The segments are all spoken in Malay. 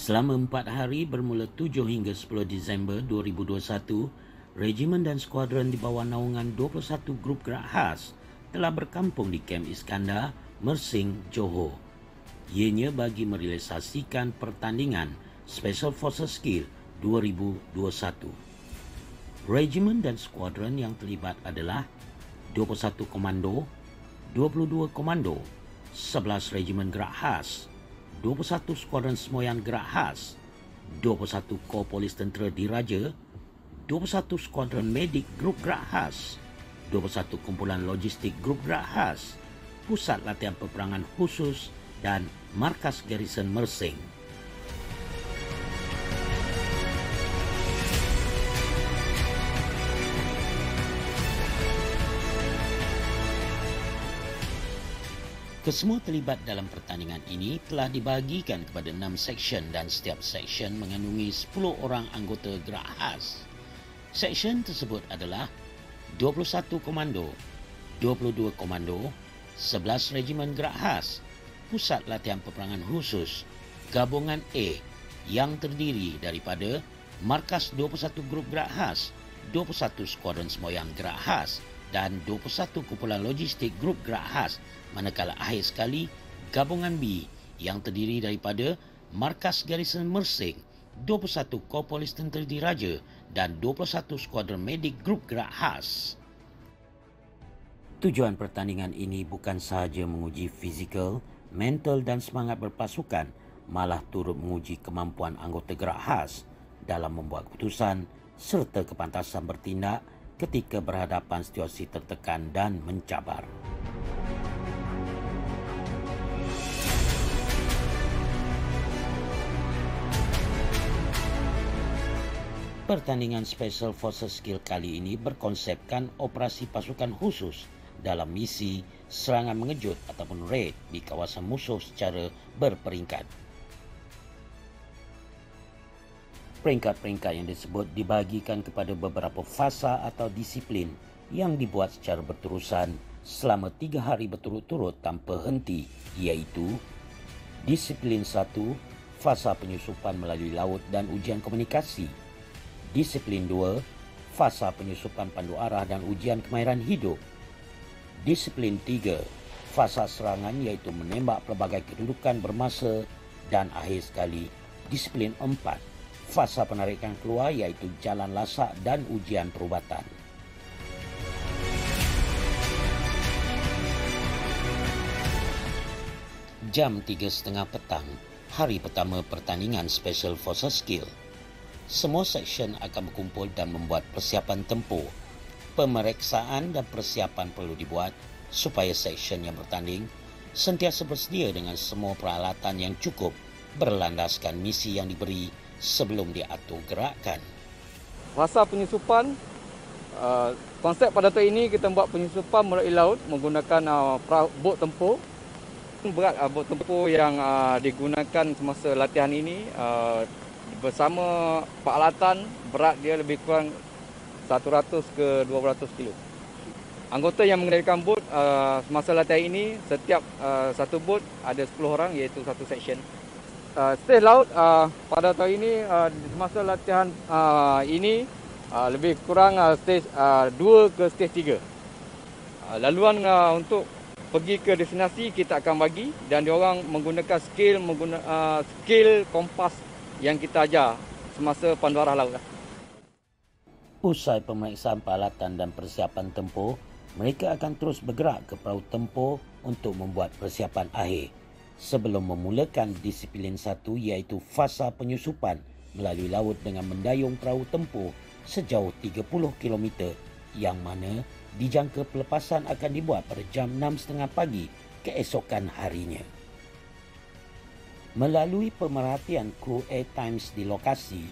Selama 4 hari bermula 7 hingga 10 Disember 2021, Regimen dan Skuadron di bawah naungan 21 grup gerak khas telah berkampung di Kem Iskandar, Mersing, Johor. Ianya bagi merealisasikan pertandingan Special Forces Skill 2021. Regimen dan skuadron yang terlibat adalah 21 Komando, 22 Komando, 11 Regimen Gerak Khas, 21 Skuadron Semoyan Gerak Khas, 21 Kor Polis Tentera Diraja, 21 Skuadron Medik Grup Gerak Khas, 21 Kumpulan Logistik Grup Gerak Khas, Pusat Latihan Peperangan Khusus dan Markas Garison Mersing. Kesemua terlibat dalam pertandingan ini telah dibahagikan kepada 6 seksyen dan setiap seksyen mengandungi 10 orang anggota gerak khas. Seksyen tersebut adalah 21 Komando, 22 Komando, 11 Regimen Gerak Khas, Pusat Latihan Peperangan Khusus, Gabungan A yang terdiri daripada Markas 21 Grup Gerak Khas, 21 Skuadron Semoyan Gerak Khas dan 21 Kumpulan Logistik Grup Gerak Khas, manakala akhir sekali Gabungan B yang terdiri daripada Markas Garison Mersing, 21 Kor Polis Tentera Diraja dan 21 Skuadron Medik Grup Gerak Khas. Tujuan pertandingan ini bukan sahaja menguji fizikal, mental dan semangat berpasukan, malah turut menguji kemampuan anggota gerak khas dalam membuat keputusan serta kepantasan bertindak ketika berhadapan situasi tertekan dan mencabar. Pertandingan Special Forces Skill kali ini berkonsepkan operasi pasukan khusus dalam misi serangan mengejut ataupun raid di kawasan musuh secara berperingkat. Peringkat-peringkat yang disebut dibahagikan kepada beberapa fasa atau disiplin yang dibuat secara berterusan selama 3 hari berturut-turut tanpa henti, iaitu Disiplin 1, fasa penyusupan melalui laut dan ujian komunikasi. Disiplin 2, fasa penyusupan pandu arah dan ujian kemahiran hidup. Disiplin 3, fasa serangan iaitu menembak pelbagai kedudukan bermasa. Dan akhir sekali, Disiplin 4, fasa penarikan keluar iaitu jalan lasak dan ujian perubatan. Jam 3.30 petang, hari pertama pertandingan Special Forces Skill. Semua seksyen akan berkumpul dan membuat persiapan tempur. Pemeriksaan dan persiapan perlu dibuat supaya seksyen yang bertanding sentiasa bersedia dengan semua peralatan yang cukup berlandaskan misi yang diberi sebelum diatur gerakan. Fasa penyusupan, konsep pada tahun ini kita buat penyusupan melalui laut menggunakan bot tempur. Berat bot tempur yang digunakan semasa latihan ini bersama peralatan berat dia lebih kurang 100 ke 200 kilo. Anggota yang mengendalikan bot semasa latihan ini, setiap satu bot ada 10 orang iaitu satu seksyen. Stage laut pada tahun ini semasa latihan ini lebih kurang stage 2 ke stage 3. Laluan untuk pergi ke destinasi kita akan bagi dan diorang menggunakan skill kompas yang kita ajar semasa pandu arah laut. Usai pemeriksaan peralatan dan persiapan tempur, mereka akan terus bergerak ke perahu tempur untuk membuat persiapan akhir sebelum memulakan disiplin 1 iaitu fasa penyusupan melalui laut dengan mendayung perahu tempur sejauh 30 km yang mana dijangka pelepasan akan dibuat pada jam 6.30 pagi keesokan harinya. Melalui pemerhatian kru Air Times di lokasi,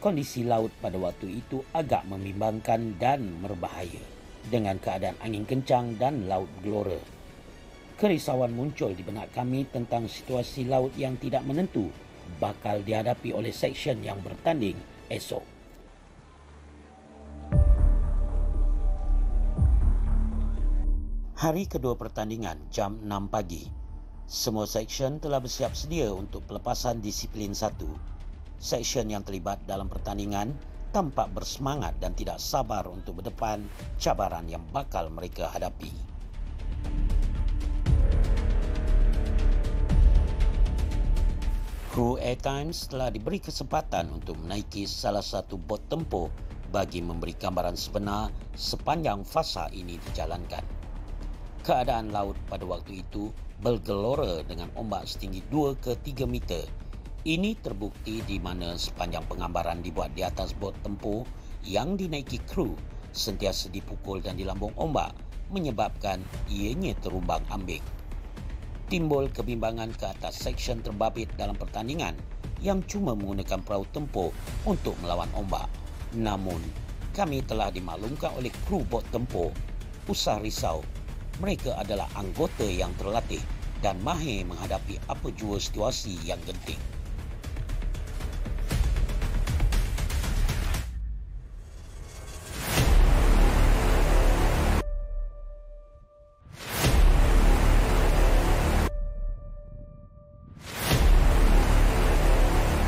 kondisi laut pada waktu itu agak membimbangkan dan berbahaya dengan keadaan angin kencang dan laut gelora. Kerisauan muncul di benak kami tentang situasi laut yang tidak menentu bakal dihadapi oleh seksyen yang bertanding esok. Hari kedua pertandingan jam 6 pagi. Semua seksyen telah bersiap sedia untuk pelepasan disiplin 1 seksyen yang terlibat dalam pertandingan tampak bersemangat dan tidak sabar untuk berdepan cabaran yang bakal mereka hadapi. Kru Air Times telah diberi kesempatan untuk menaiki salah satu bot tempur bagi memberi gambaran sebenar sepanjang fasa ini dijalankan. Keadaan laut pada waktu itu bergelora dengan ombak setinggi 2 ke 3 meter. Ini terbukti di mana sepanjang penggambaran dibuat di atas bot tempur yang dinaiki kru sentiasa dipukul dan dilambung ombak menyebabkan ianya terumbang-ambing. Timbul kebimbangan ke atas seksyen terbabit dalam pertandingan yang cuma menggunakan perahu tempur untuk melawan ombak. Namun, kami telah dimaklumkan oleh kru bot tempur, usah risau, mereka adalah anggota yang terlatih dan mahir menghadapi apa jua situasi yang genting.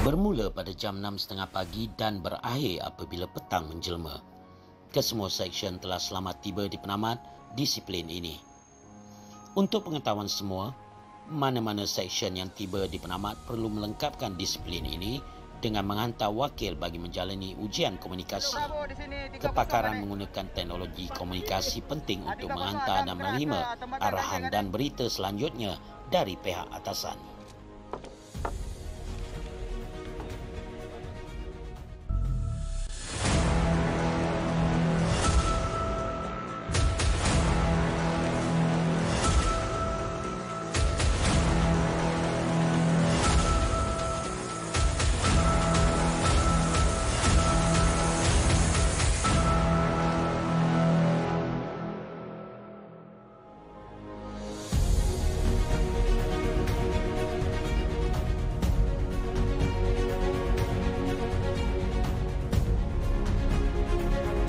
Bermula pada jam 6.30 pagi dan berakhir apabila petang menjelma. Kesemua seksyen telah selamat tiba di penamat disiplin ini. Untuk pengetahuan semua, mana-mana seksyen yang tiba di penamat perlu melengkapkan disiplin ini dengan menghantar wakil bagi menjalani ujian komunikasi. Kepakaran menggunakan teknologi komunikasi penting untuk menghantar dan menerima arahan dan berita selanjutnya dari pihak atasan.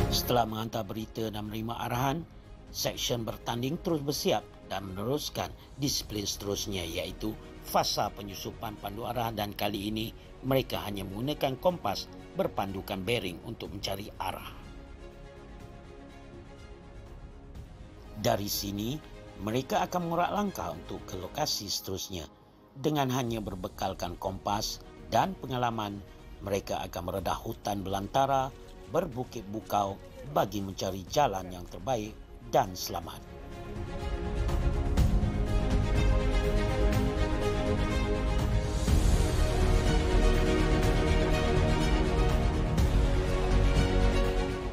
Setelah menghantar berita dan menerima arahan, seksyen bertanding terus bersiap dan meneruskan disiplin seterusnya iaitu fasa penyusupan pandu arah, dan kali ini mereka hanya menggunakan kompas berpandukan bearing untuk mencari arah. Dari sini, mereka akan mengurak langkah untuk ke lokasi seterusnya. Dengan hanya berbekalkan kompas dan pengalaman, mereka akan meredah hutan belantara, berbukit bukau bagi mencari jalan yang terbaik dan selamat.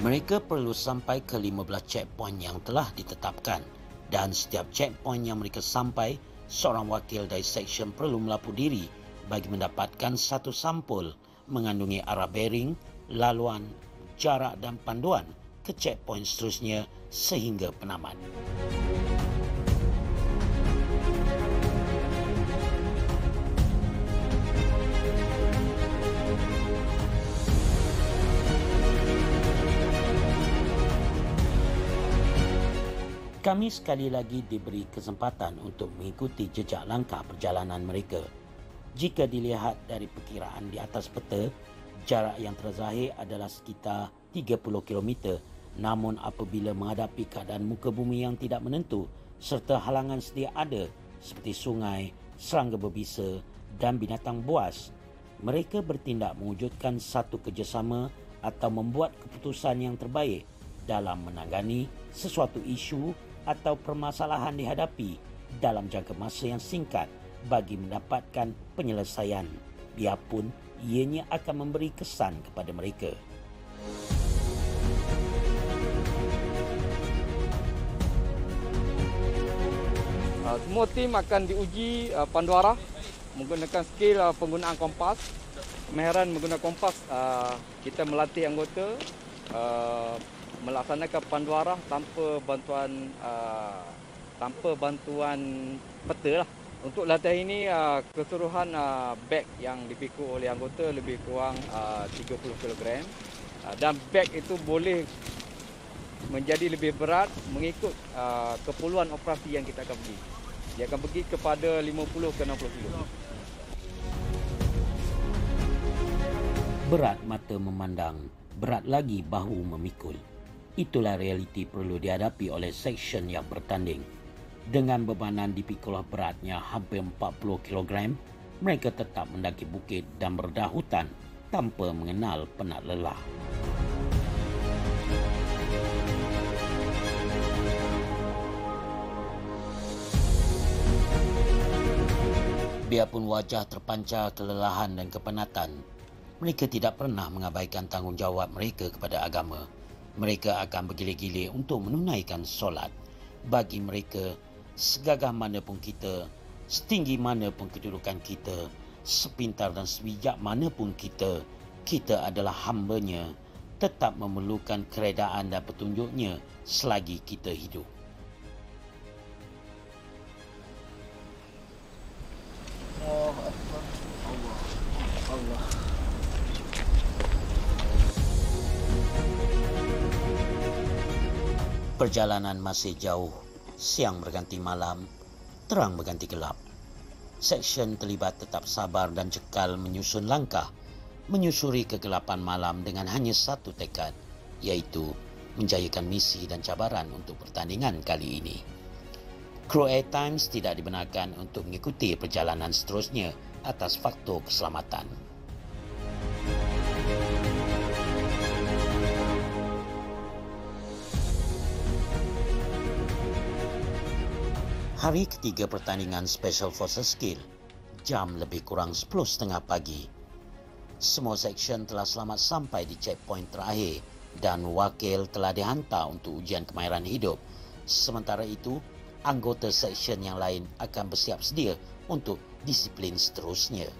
Mereka perlu sampai ke 15 checkpoint yang telah ditetapkan, dan setiap checkpoint yang mereka sampai, seorang wakil dari seksyen perlu melapor diri bagi mendapatkan satu sampul mengandungi arah bearing, laluan, jarak dan panduan ke checkpoint seterusnya sehingga penamat. Kami sekali lagi diberi kesempatan untuk mengikuti jejak langkah perjalanan mereka. Jika dilihat dari perkiraan di atas peta, jarak yang terzahir adalah sekitar 30 km. Namun apabila menghadapi keadaan muka bumi yang tidak menentu serta halangan sedia ada seperti sungai, serangga berbisa dan binatang buas, mereka bertindak mewujudkan satu kerjasama atau membuat keputusan yang terbaik dalam menangani sesuatu isu atau permasalahan dihadapi dalam jangka masa yang singkat bagi mendapatkan penyelesaian, biarpun ianya akan memberi kesan kepada mereka. Semua tim akan diuji pandu arah menggunakan skill penggunaan kompas. Kemahiran menggunakan kompas, kita melatih anggota melaksanakan pandu arah tanpa bantuan peta lah. Untuk latihan ini, keseluruhan beg yang dipikul oleh anggota lebih kurang 30 kg. Dan beg itu boleh menjadi lebih berat mengikut keperluan operasi yang kita akan pergi. Dia akan pergi kepada 50 ke 60 kg. Berat mata memandang, berat lagi bahu memikul. Itulah realiti perlu dihadapi oleh seksyen yang bertanding. Dengan bebanan dipikul beratnya hampir 40 kg, mereka tetap mendaki bukit dan berdahutan tanpa mengenal penat lelah. Biarpun wajah terpancar kelelahan dan kepenatan, mereka tidak pernah mengabaikan tanggungjawab mereka kepada agama. Mereka akan bergilir-gilir untuk menunaikan solat. Bagi mereka, segagah mana pun kita, setinggi mana pun kedudukan kita, sepintar dan sebijak mana pun kita adalah hamba-Nya, tetap memerlukan keredaan dan petunjuk-Nya selagi kita hidup. Allah. Perjalanan masih jauh, siang berganti malam, terang berganti gelap. Seksyen terlibat tetap sabar dan cekal menyusun langkah, menyusuri kegelapan malam dengan hanya satu tekad, iaitu menjayakan misi dan cabaran untuk pertandingan kali ini. Kru Airtimes tidak dibenarkan untuk mengikuti perjalanan seterusnya atas faktor keselamatan. Hari ketiga pertandingan Special Forces Skill, jam lebih kurang 10.30 pagi. Semua seksyen telah selamat sampai di checkpoint terakhir dan wakil telah dihantar untuk ujian kemahiran hidup. Sementara itu, anggota seksyen yang lain akan bersiap sedia untuk disiplin seterusnya.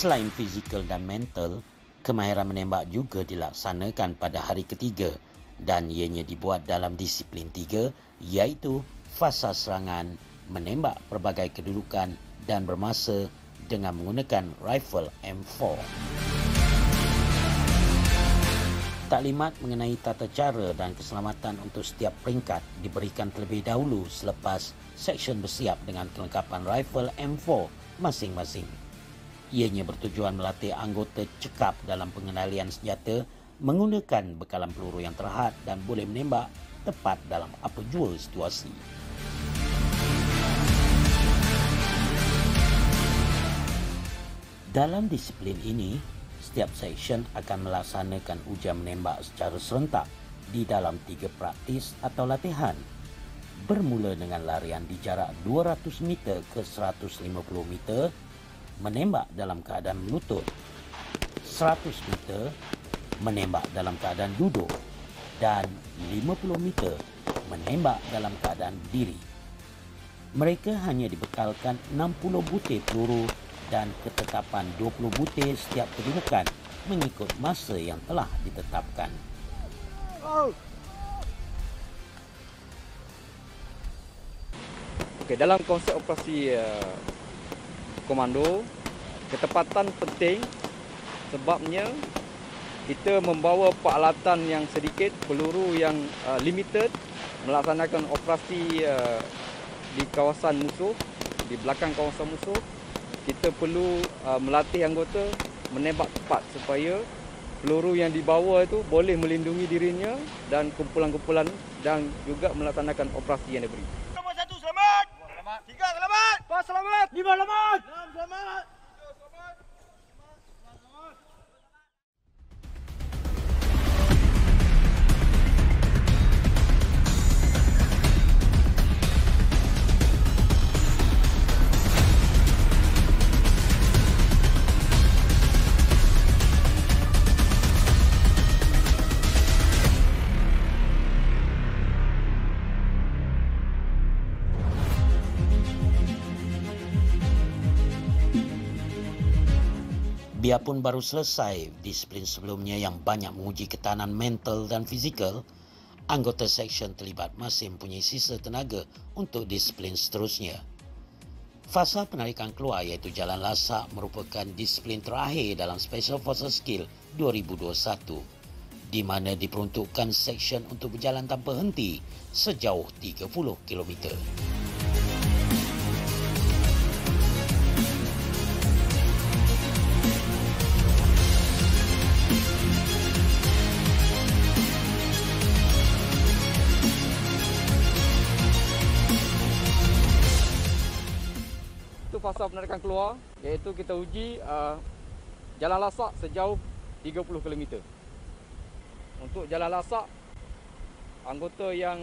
Selain fizikal dan mental, kemahiran menembak juga dilaksanakan pada hari ketiga dan ianya dibuat dalam disiplin 3, iaitu fasa serangan, menembak pelbagai kedudukan dan bermasa dengan menggunakan rifle M4. Taklimat mengenai tata cara dan keselamatan untuk setiap peringkat diberikan terlebih dahulu selepas seksyen bersiap dengan kelengkapan rifle M4 masing-masing. Ianya bertujuan melatih anggota cekap dalam pengendalian senjata, menggunakan bekalan peluru yang terhad dan boleh menembak tepat dalam apa jua situasi. Dalam disiplin ini, setiap seksyen akan melaksanakan ujian menembak secara serentak di dalam 3 praktis atau latihan. Bermula dengan larian di jarak 200 meter ke 150 meter, menembak dalam keadaan melutut, 100 meter menembak dalam keadaan duduk dan 50 meter menembak dalam keadaan berdiri. Mereka hanya dibekalkan 60 butir peluru dan ketetapan 20 butir setiap kedudukan mengikut masa yang telah ditetapkan. Okey, dalam konsep operasi komando, ketepatan penting sebabnya kita membawa peralatan yang sedikit, peluru yang limited, melaksanakan operasi di kawasan musuh, di belakang kawasan musuh. Kita perlu melatih anggota menembak tepat supaya peluru yang dibawa itu boleh melindungi dirinya dan kumpulan-kumpulan dan juga melaksanakan operasi yang diberi. Nombor 1 selamat. 3 selamat. 4 selamat. 5 selamat. 6 selamat. Biarpun baru selesai disiplin sebelumnya yang banyak menguji ketahanan mental dan fizikal, anggota seksyen terlibat masih mempunyai sisa tenaga untuk disiplin seterusnya. Fasa penarikan keluar iaitu jalan lasak merupakan disiplin terakhir dalam Special Forces Skill 2021, di mana diperuntukkan seksyen untuk berjalan tanpa henti sejauh 30 km. Fasa penarikan keluar iaitu kita uji jalan lasak sejauh 30 km. Untuk jalan lasak, anggota yang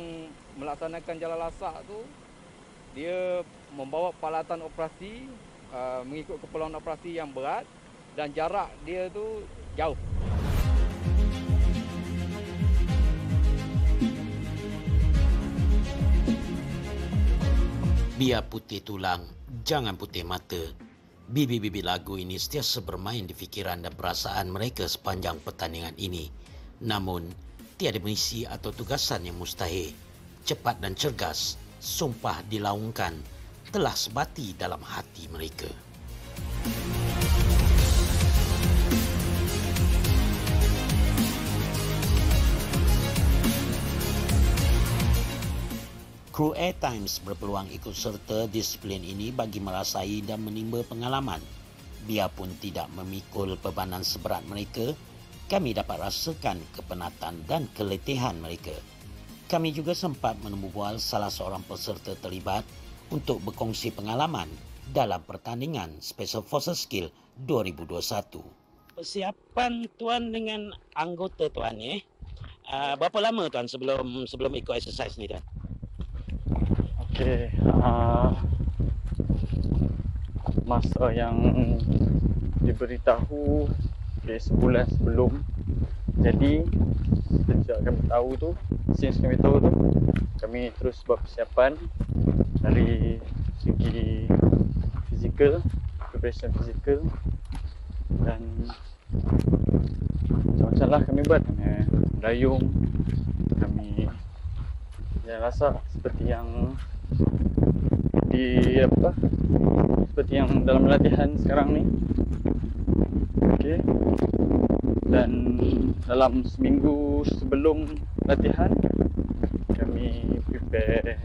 melaksanakan jalan lasak tu dia membawa peralatan operasi mengikut keperluan operasi yang berat dan jarak dia tu jauh. Biar putih tulang, jangan putih mata. Bibit-bibit lagu ini sentiasa bermain di fikiran dan perasaan mereka sepanjang pertandingan ini. Namun, tiada misi atau tugasan yang mustahil. Cepat dan cergas, sumpah dilaungkan, telah sebati dalam hati mereka. Kru Air Times berpeluang ikut serta disiplin ini bagi merasai dan menimba pengalaman. Biarpun tidak memikul bebanan seberat mereka, kami dapat rasakan kepenatan dan keletihan mereka. Kami juga sempat menemui bual salah seorang peserta terlibat untuk berkongsi pengalaman dalam pertandingan Special Forces Skill 2021. Persiapan tuan dengan anggota tuan berapa lama tuan sebelum ikut exercise ni tuan? Okey, masa yang diberitahu sebulan sebelum. Jadi sejak kami tahu tu, kami terus buat persiapan dari segi fizikal, preparation fizikal, dan macam-macam lah kami buat. Dayung, kami jalan lasak seperti yang seperti yang dalam latihan sekarang ni. Okey. Dan dalam seminggu sebelum latihan kami prepare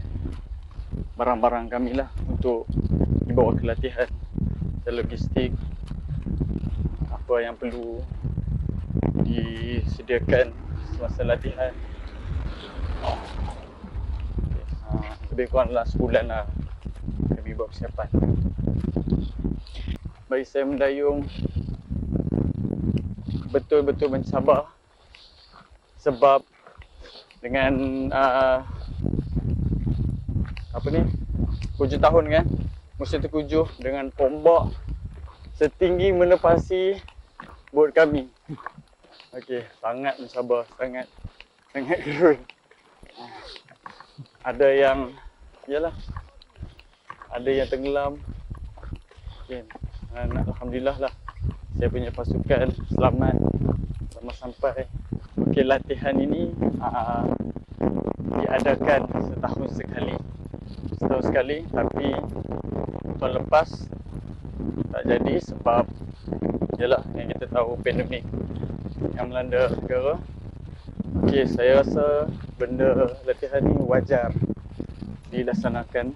barang-barang kami lah untuk dibawa ke latihan. Logistik, apa yang perlu disediakan semasa latihan. Lebih kurang dalam sebulan lah kami buat persiapan. Bagi saya mendayung betul-betul mencabar, sebab dengan 7 tahun kan, musim terkujuh dengan ombak setinggi menepasi bot kami. Okey, sangat mencabar, sangat gerun. Ada yang tenggelam. Okay. Dan alhamdulillah lah, saya punya pasukan selamat sampai. Okey, latihan ini diadakan setahun sekali, tapi tahun lepas tak jadi sebab yang kita tahu, pandemik yang melanda negara. Okey, saya rasa benda latihan ni wajar dilaksanakan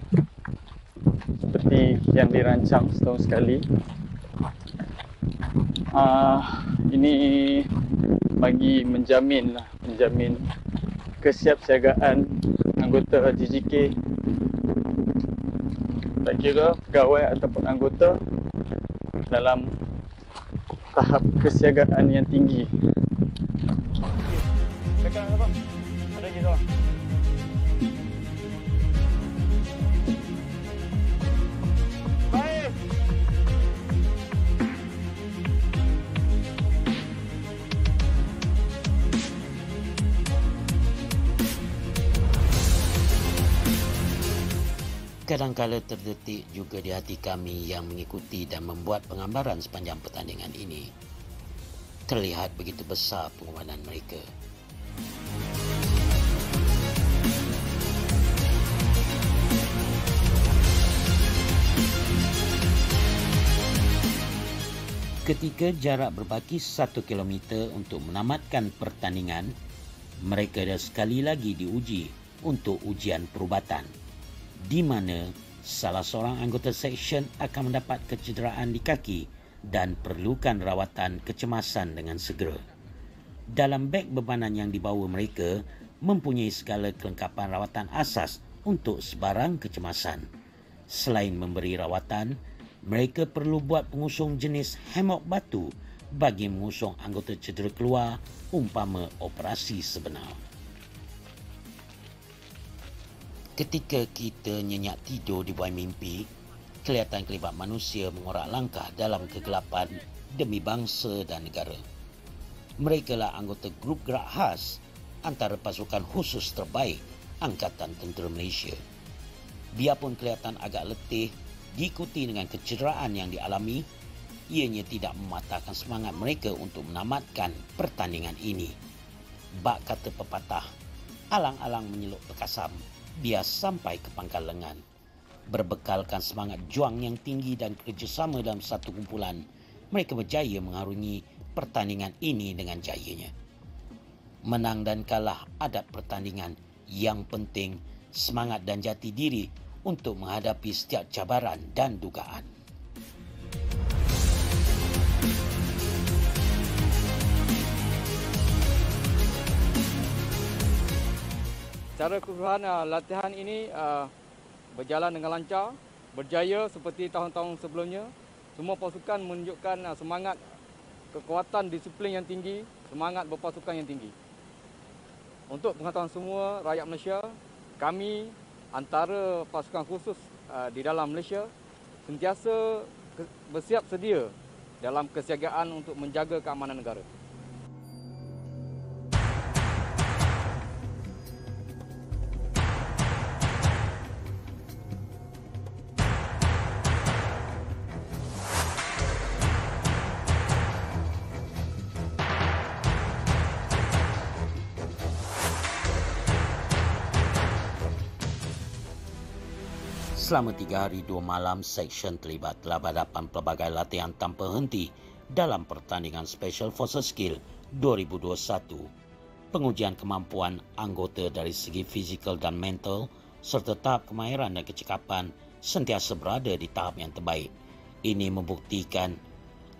seperti yang dirancang setahun sekali. Ini bagi menjamin kesiapsiagaan anggota JJK, tak kira pegawai ataupun anggota, dalam tahap kesiagaan yang tinggi. Dekat apa? Ada lagi tuan. Baik. Kadangkala terdetik juga di hati kami yang mengikuti dan membuat penggambaran sepanjang pertandingan ini. Terlihat begitu besar pengorbanan mereka. Ketika jarak berbaki 1 kilometer untuk menamatkan pertandingan, mereka dah sekali lagi diuji untuk ujian perubatan, di mana salah seorang anggota seksyen akan mendapat kecederaan di kaki dan perlukan rawatan kecemasan dengan segera. Dalam beg bebanan yang dibawa mereka mempunyai segala kelengkapan rawatan asas untuk sebarang kecemasan. Selain memberi rawatan, mereka perlu buat pengusung jenis hemok batu bagi mengusung anggota cedera keluar umpama operasi sebenar. Ketika kita nyenyak tidur di buai mimpi, kelihatan kelibat manusia mengorak langkah dalam kegelapan demi bangsa dan negara. Mereka lah anggota grup gerak khas antara pasukan khusus terbaik Angkatan Tentera Malaysia. Biarpun kelihatan agak letih diikuti dengan kecederaan yang dialami, ianya tidak mematahkan semangat mereka untuk menamatkan pertandingan ini. Bak kata pepatah, alang-alang menyeluk pekasam, biar sampai ke pangkal lengan. Berbekalkan semangat juang yang tinggi dan kerjasama dalam satu kumpulan, mereka berjaya mengarungi pertandingan ini dengan jayanya. Menang dan kalah adat pertandingan, yang penting semangat dan jati diri untuk menghadapi setiap cabaran dan dugaan. Secara keseluruhan latihan ini berjalan dengan lancar, berjaya seperti tahun-tahun sebelumnya. Semua pasukan menunjukkan semangat kekuatan disiplin yang tinggi, semangat berpasukan yang tinggi. Untuk pengetahuan semua rakyat Malaysia, kami antara pasukan khusus di dalam Malaysia sentiasa bersiap sedia dalam kesiagaan untuk menjaga keamanan negara. Selama 3 hari 2 malam, seksyen terlibat dalam hadapan pelbagai latihan tanpa henti dalam pertandingan Special Forces Skill 2021. Pengujian kemampuan anggota dari segi fizikal dan mental serta tahap kemahiran dan kecekapan sentiasa berada di tahap yang terbaik. Ini membuktikan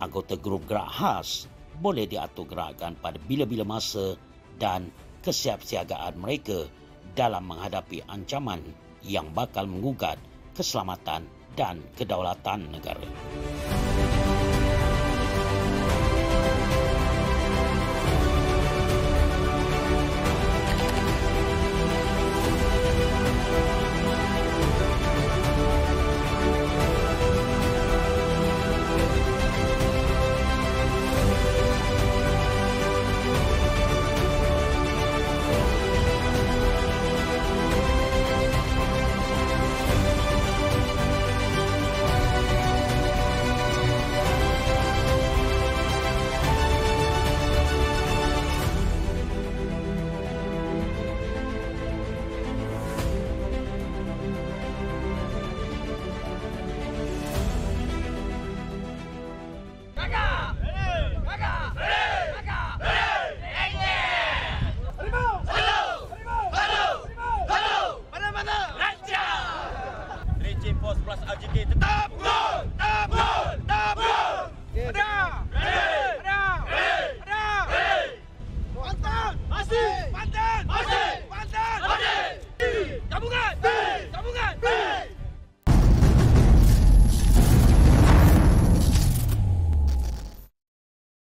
anggota grup gerak khas boleh diatur gerakan pada bila-bila masa dan kesiapsiagaan mereka dalam menghadapi ancaman yang bakal menggugat keselamatan dan kedaulatan negara.